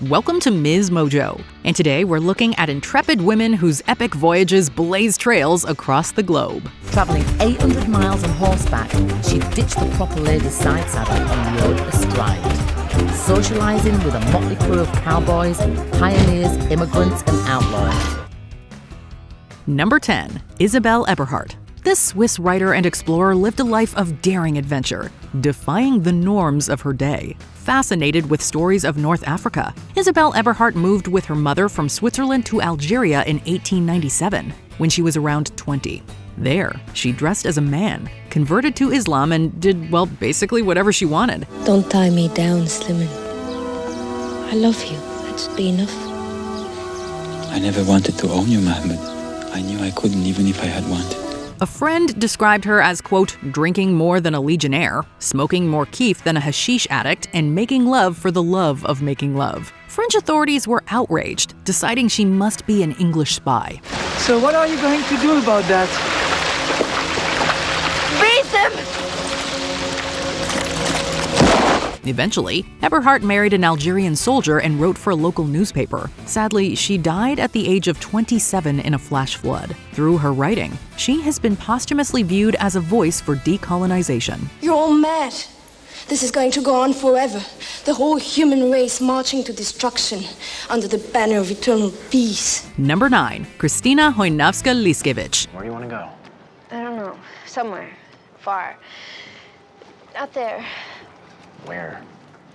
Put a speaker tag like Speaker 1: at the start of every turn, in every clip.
Speaker 1: Welcome to MsMojo, and today we're looking at intrepid women whose epic voyages blaze trails across the globe.
Speaker 2: Travelling 800 miles on horseback, she ditched the proper lady's side saddle and rode astride. Socialising with a motley crew of cowboys, pioneers, immigrants and outlaws.
Speaker 1: Number 10. Isabelle Everheart. This Swiss writer and explorer lived a life of daring adventure, defying the norms of her day. Fascinated with stories of North Africa, Isabelle Everheart moved with her mother from Switzerland to Algeria in 1897, when she was around 20. There, she dressed as a man, converted to Islam, and did, well, basically whatever she wanted.
Speaker 3: Don't tie me down, Slimmin. I love you. That should be enough.
Speaker 4: I never wanted to own you, Mohammed. I knew I couldn't even if I had wanted.
Speaker 1: A friend described her as, quote, drinking more than a legionnaire, smoking more keef than a hashish addict, and making love for the love of making love. French authorities were outraged, deciding she must be an English spy.
Speaker 5: So what are you going to do about that?
Speaker 3: Beat them!
Speaker 1: Eventually, Everheart married an Algerian soldier and wrote for a local newspaper. Sadly, she died at the age of 27 in a flash flood. Through her writing, she has been posthumously viewed as a voice for decolonization.
Speaker 6: You're all mad. This is going to go on forever. The whole human race marching to destruction under the banner of eternal peace.
Speaker 1: Number 9. Christina chojnowska-liskiewicz.
Speaker 7: Where do you want to go?
Speaker 6: I don't know. Somewhere. Far. Out there.
Speaker 7: Where?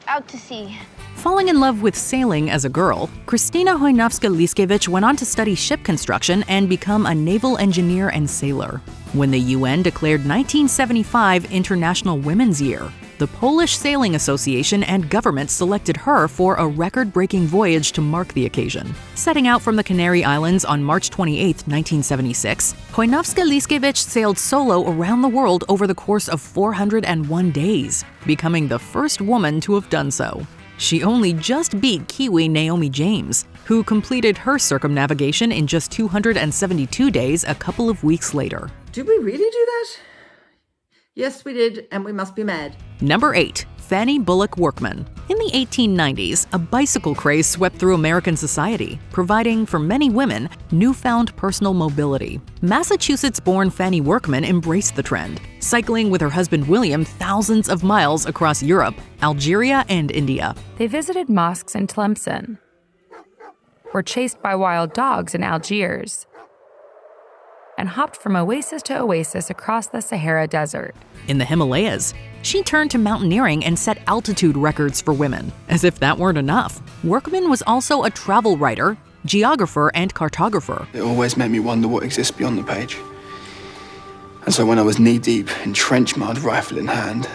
Speaker 6: Out to sea.
Speaker 1: Falling in love with sailing as a girl, Christina chojnowska-liskiewicz went on to study ship construction and become a naval engineer and sailor. When the UN declared 1975 International Women's Year, the Polish Sailing Association and government selected her for a record-breaking voyage to mark the occasion. Setting out from the Canary Islands on March 28, 1976, chojnowska-liskiewicz sailed solo around the world over the course of 401 days, becoming the first woman to have done so. She only just beat Kiwi Naomi James, who completed her circumnavigation in just 272 days a couple of weeks later.
Speaker 8: Did we really do that? Yes, we did, and we must be mad.
Speaker 1: Number 8. Fanny Workman. In the 1890s, a bicycle craze swept through American society, providing for many women newfound personal mobility. Massachusetts-born Fanny Workman embraced the trend, cycling with her husband William thousands of miles across Europe, Algeria, and India.
Speaker 9: They visited mosques in Tlemcen, were chased by wild dogs in Algiers, and hopped from oasis to oasis across the Sahara Desert.
Speaker 1: In the Himalayas, she turned to mountaineering and set altitude records for women. As if that weren't enough, Workman was also a travel writer, geographer, and cartographer.
Speaker 10: It always made me wonder what exists beyond the page. And so when I was knee-deep in trench mud, rifle in hand,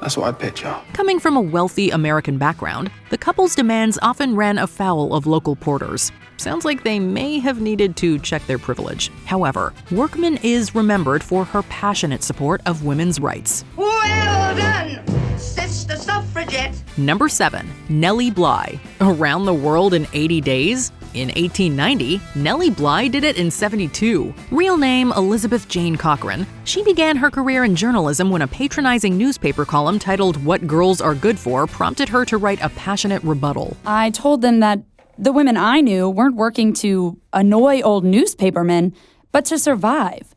Speaker 10: that's what I'd picture.
Speaker 1: Coming from a wealthy American background, the couple's demands often ran afoul of local porters. Sounds like they may have needed to check their privilege. However, Workman is remembered for her passionate support of women's rights.
Speaker 11: Well done, Sister Suffragette!
Speaker 1: Number 7. Nellie Bly. Around the world in 80 days? In 1890, Nelly Bly did it in 72. Real name Elizabeth Jane Cochran, she began her career in journalism when a patronizing newspaper column titled What Girls Are Good For prompted her to write a passionate rebuttal.
Speaker 12: I told them that the women I knew weren't working to annoy old newspapermen, but to survive.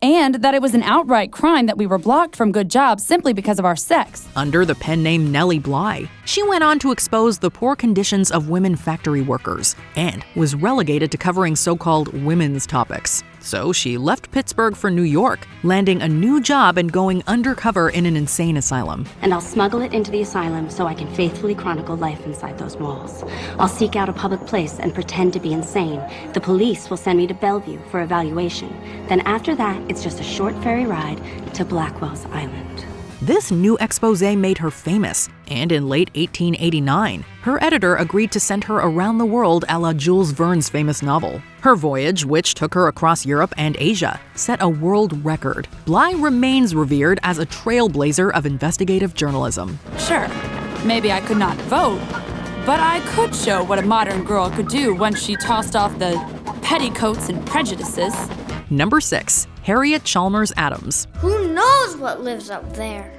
Speaker 12: And that it was an outright crime that we were blocked from good jobs simply because of our sex.
Speaker 1: Under the pen name Nellie Bly, she went on to expose the poor conditions of women factory workers and was relegated to covering so-called women's topics. So she left Pittsburgh for New York, landing a new job and going undercover in an insane asylum.
Speaker 13: And I'll smuggle it into the asylum so I can faithfully chronicle life inside those walls. I'll seek out a public place and pretend to be insane. The police will send me to Bellevue for evaluation. Then after that, it's just a short ferry ride to Blackwell's Island.
Speaker 1: This new expose made her famous, and in late 1889, her editor agreed to send her around the world a la Jules Verne's famous novel. Her voyage, which took her across Europe and Asia, set a world record. Bly remains revered as a trailblazer of investigative journalism.
Speaker 12: Sure, maybe I could not vote, but I could show what a modern girl could do once she tossed off the petticoats and prejudices.
Speaker 1: Number 6. Harriet Chalmers Adams.
Speaker 14: Who knows what lives up there?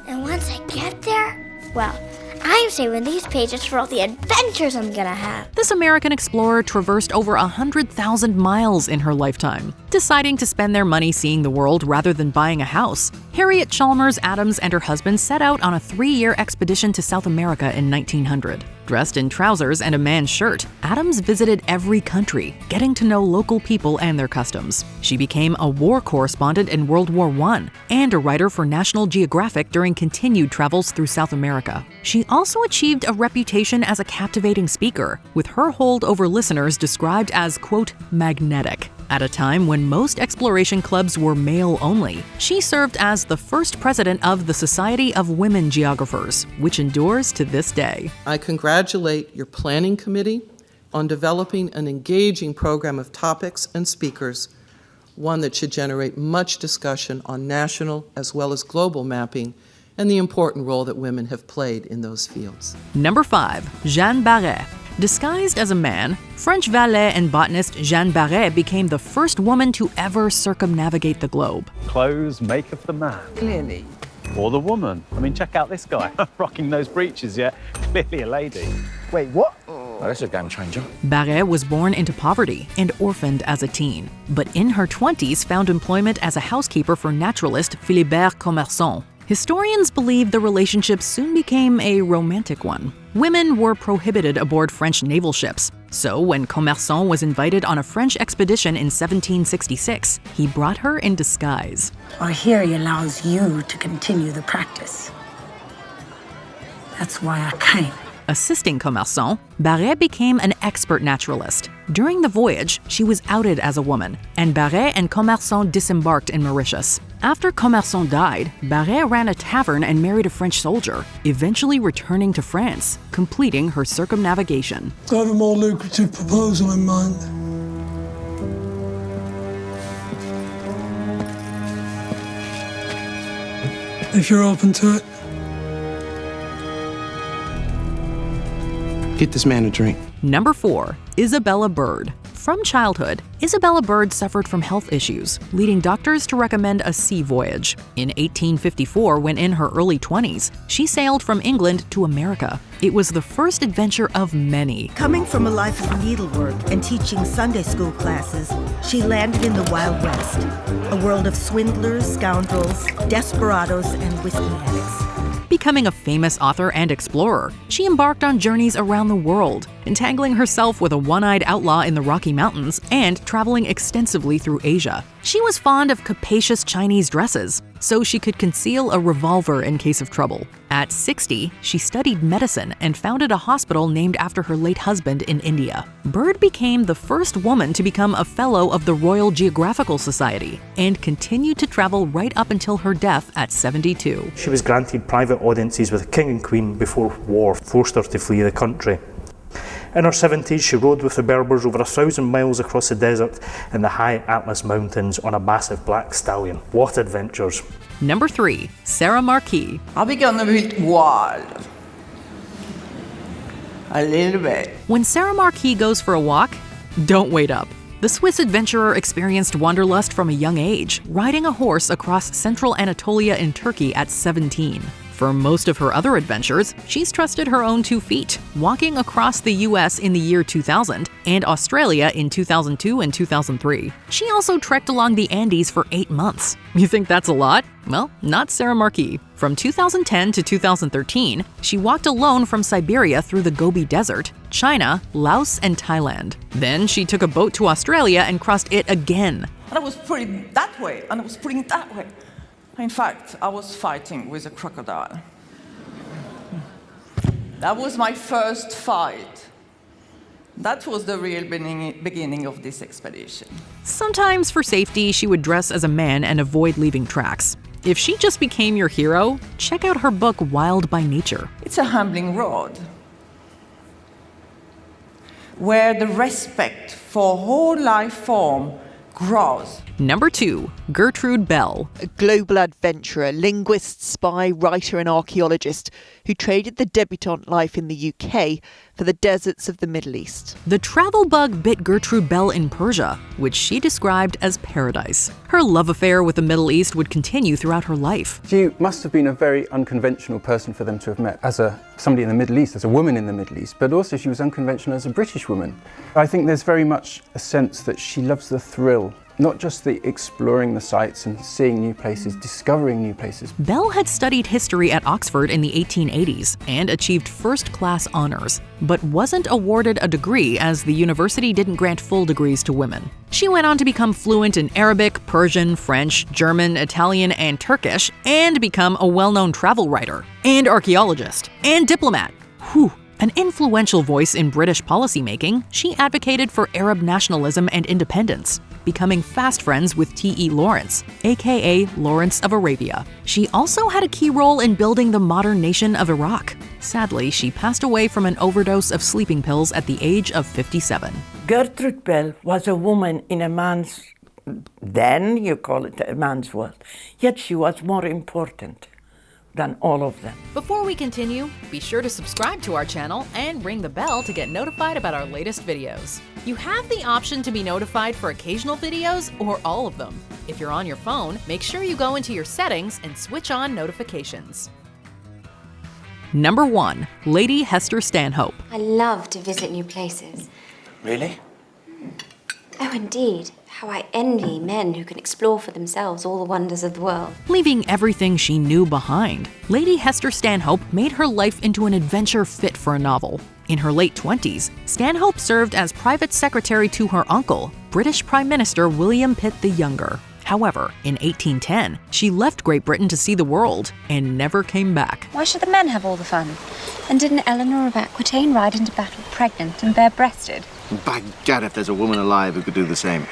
Speaker 14: And once I get there, well,
Speaker 3: I'm saving these pages for all the adventures I'm gonna have.
Speaker 1: This American explorer traversed over 100,000 miles in her lifetime, deciding to spend their money seeing the world rather than buying a house. Harriet Chalmers Adams and her husband set out on a 3-year expedition to South America in 1900. Dressed in trousers and a man's shirt, Adams visited every country, getting to know local people and their customs. She became a war correspondent in World War I and a writer for National Geographic during continued travels through South America. She also achieved a reputation as a captivating speaker, with her hold over listeners described as, quote, magnetic. At a time when most exploration clubs were male-only, she served as the first president of the Society of Women Geographers, which endures to this day.
Speaker 7: I congratulate your planning committee on developing an engaging program of topics and speakers, one that should generate much discussion on national as well as global mapping and the important role that women have played in those fields.
Speaker 1: Number 5. Jeanne Baret. Disguised as a man, French valet and botanist Jeanne Baret became the first woman to ever circumnavigate the globe.
Speaker 14: Clothes maketh the man.
Speaker 8: Clearly.
Speaker 14: Or the woman. I mean, check out this guy, rocking those breeches, yeah? Clearly a lady.
Speaker 15: Wait, what? Oh, that's a game changer.
Speaker 1: Baret was born into poverty and orphaned as a teen, but in her 20s found employment as a housekeeper for naturalist Philibert Commerson. Historians believe the relationship soon became a romantic one. Women were prohibited aboard French naval ships, so when Commerson was invited on a French expedition in 1766, he brought her in disguise.
Speaker 16: I hear he allows you to continue the practice. That's why I came.
Speaker 1: Assisting Commerson, Baret became an expert naturalist. During the voyage, she was outed as a woman, and Baret and Commerson disembarked in Mauritius. After Commerson died, Baret ran a tavern and married a French soldier, eventually returning to France, completing her circumnavigation.
Speaker 17: I have a more lucrative proposal in mind. If you're open to it.
Speaker 10: Get this man a drink.
Speaker 1: Number 4. Isabella Bird. From childhood, Isabella Bird suffered from health issues, leading doctors to recommend a sea voyage. In 1854, when in her early 20s, she sailed from England to America. It was the first adventure of many.
Speaker 18: Coming from a life of needlework and teaching Sunday school classes, she landed in the Wild West, a world of swindlers, scoundrels, desperados, and whiskey addicts.
Speaker 1: Becoming a famous author and explorer, she embarked on journeys around the world, entangling herself with a one-eyed outlaw in the Rocky Mountains and traveling extensively through Asia. She was fond of capacious Chinese dresses, so she could conceal a revolver in case of trouble. At 60, she studied medicine and founded a hospital named after her late husband in India. Bird became the first woman to become a Fellow of the Royal Geographical Society and continued to travel right up until her death at 72.
Speaker 19: She was granted private audiences with the King and Queen before war forced her to flee the country. In her 70s, she rode with the Berbers over 1,000 miles across the desert and the high Atlas Mountains on a massive black stallion. What adventures!
Speaker 1: Number 3. Sarah Marquis.
Speaker 8: I'll be getting a bit wild. A little bit.
Speaker 1: When Sarah Marquis goes for a walk, don't wait up. The Swiss adventurer experienced wanderlust from a young age, riding a horse across central Anatolia in Turkey at 17. For most of her other adventures, she's trusted her own 2 feet, walking across the US in the year 2000 and Australia in 2002 and 2003. She also trekked along the Andes for 8 months. You think that's a lot? Well, not Sarah Marquis. From 2010 to 2013, she walked alone from Siberia through the Gobi Desert, China, Laos, and Thailand. Then she took a boat to Australia and crossed it again.
Speaker 8: And I was putting that way, and I was putting that way. In fact, I was fighting with a crocodile. That was my first fight. That was the real beginning of this expedition.
Speaker 1: Sometimes for safety, she would dress as a man and avoid leaving tracks. If she just became your hero, check out her book Wild by Nature.
Speaker 8: It's a humbling road, where the respect for whole life form grows.
Speaker 1: Number 2. Gertrude Bell.
Speaker 20: A global adventurer, linguist, spy, writer and archaeologist who traded the debutante life in the UK for the deserts of the Middle East.
Speaker 1: The travel bug bit Gertrude Bell in Persia, which she described as paradise. Her love affair with the Middle East would continue throughout her life.
Speaker 10: She must have been a very unconventional person for them to have met as somebody in the Middle East, as a woman in the Middle East, but also she was unconventional as a British woman. I think there's very much a sense that she loves the thrill, not just the exploring the sites and seeing new places, discovering new places.
Speaker 1: Bell had studied history at Oxford in the 1880s and achieved first-class honors, but wasn't awarded a degree as the university didn't grant full degrees to women. She went on to become fluent in Arabic, Persian, French, German, Italian, and Turkish, and become a well-known travel writer, and archaeologist, and diplomat. Whew. An influential voice in British policymaking, she advocated for Arab nationalism and independence, becoming fast friends with T.E. Lawrence, aka Lawrence of Arabia. She also had a key role in building the modern nation of Iraq. Sadly, she passed away from an overdose of sleeping pills at the age of 57.
Speaker 21: Gertrude Bell was a woman in a man's, then you call it a man's world, yet she was more important than all of them.
Speaker 1: Before we continue, be sure to subscribe to our channel and ring the bell to get notified about our latest videos. You have the option to be notified for occasional videos or all of them. If you're on your phone, make sure you go into your settings and switch on notifications. Number 1. Lady Hester Stanhope.
Speaker 22: I love to visit new places.
Speaker 15: Really?
Speaker 22: Oh, indeed. How I envy men who can explore for themselves all the wonders of the world.
Speaker 1: Leaving everything she knew behind, Lady Hester Stanhope made her life into an adventure fit for a novel. In her late 20s, Stanhope served as private secretary to her uncle, British Prime Minister William Pitt the Younger. However, in 1810, she left Great Britain to see the world and never came back.
Speaker 22: Why should the men have all the fun? And didn't Eleanor of Aquitaine ride into battle pregnant and bare-breasted?
Speaker 15: By gad, if there's a woman alive who could do the same,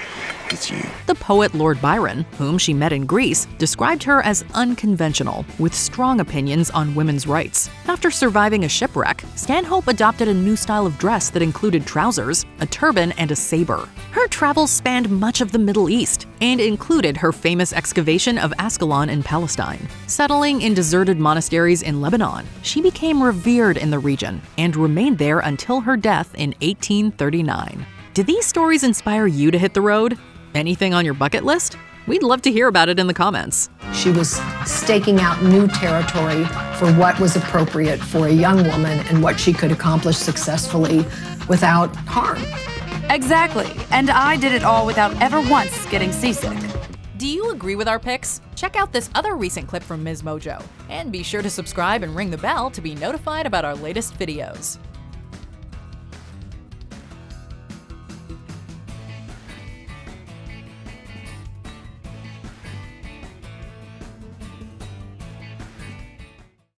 Speaker 15: it's you.
Speaker 1: The poet Lord Byron, whom she met in Greece, described her as unconventional, with strong opinions on women's rights. After surviving a shipwreck, Stanhope adopted a new style of dress that included trousers, a turban, and a saber. Her travels spanned much of the Middle East and included her famous excavation of Ascalon in Palestine. Settling in deserted monasteries in Lebanon, she became revered in the region and remained there until her death in 1839. Did these stories inspire you to hit the road? Anything on your bucket list? We'd love to hear about it in the comments.
Speaker 23: She was staking out new territory for what was appropriate for a young woman and what she could accomplish successfully without harm.
Speaker 12: Exactly, and I did it all without ever once getting seasick.
Speaker 1: Do you agree with our picks? Check out this other recent clip from MsMojo, and be sure to subscribe and ring the bell to be notified about our latest videos.